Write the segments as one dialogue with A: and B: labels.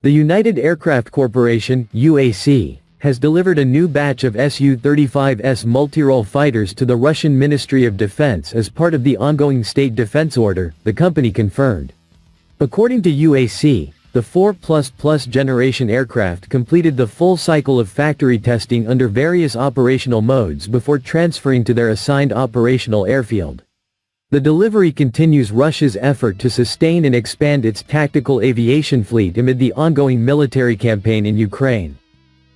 A: The United Aircraft Corporation (UAC) has delivered a new batch of Su-35S multirole fighters to the Russian Ministry of Defense as part of the ongoing state defense order, the company confirmed. According to UAC, the 4++ generation aircraft completed the full cycle of factory testing under various operational modes before transferring to their assigned operational airfield. The delivery continues Russia's effort to sustain and expand its tactical aviation fleet amid the ongoing military campaign in Ukraine.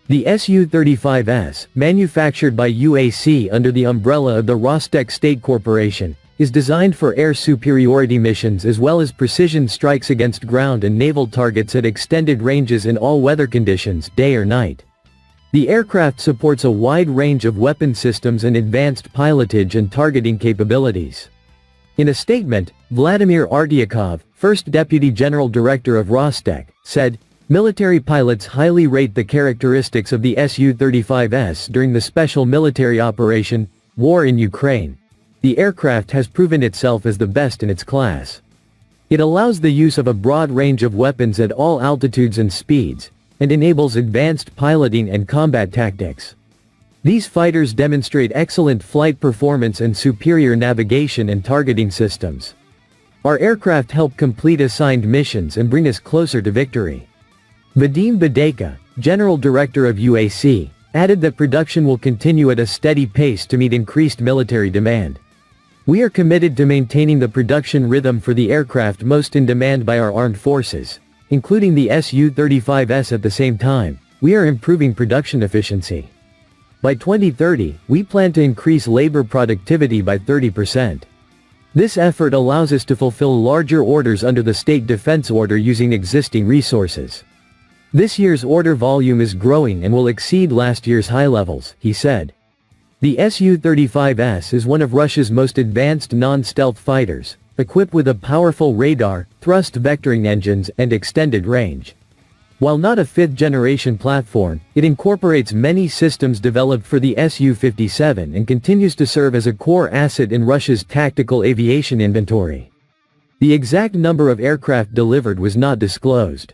A: The Su-35S, manufactured by UAC under the umbrella of the Rostec State Corporation, is designed for air superiority missions as well as precision strikes against ground and naval targets at extended ranges in all weather conditions, day or night. The aircraft supports a wide range of weapon systems and advanced pilotage and targeting capabilities. In a statement, Vladimir Artyakov, first Deputy General Director of Rostec, said, "Military pilots highly rate the characteristics of the Su-35S during the special military operation, war in Ukraine. The aircraft has proven itself as the best in its class. It allows the use of a broad range of weapons at all altitudes and speeds, and enables advanced piloting and combat tactics. These fighters demonstrate excellent flight performance and superior navigation and targeting systems. Our aircraft help complete assigned missions and bring us closer to victory." Vadim Badeka, General Director of UAC, added that production will continue at a steady pace to meet increased military demand. "We are committed to maintaining the production rhythm for the aircraft most in demand by our armed forces, including the Su-35S. At the same time, we are improving production efficiency. By 2030, we plan to increase labor productivity by 30%. This effort allows us to fulfill larger orders under the state defense order using existing resources. This year's order volume is growing and will exceed last year's high levels," he said. The Su-35S is one of Russia's most advanced non-stealth fighters, equipped with a powerful radar, thrust vectoring engines, and extended range. While not a fifth-generation platform, it incorporates many systems developed for the Su-57 and continues to serve as a core asset in Russia's tactical aviation inventory. The exact number of aircraft delivered was not disclosed.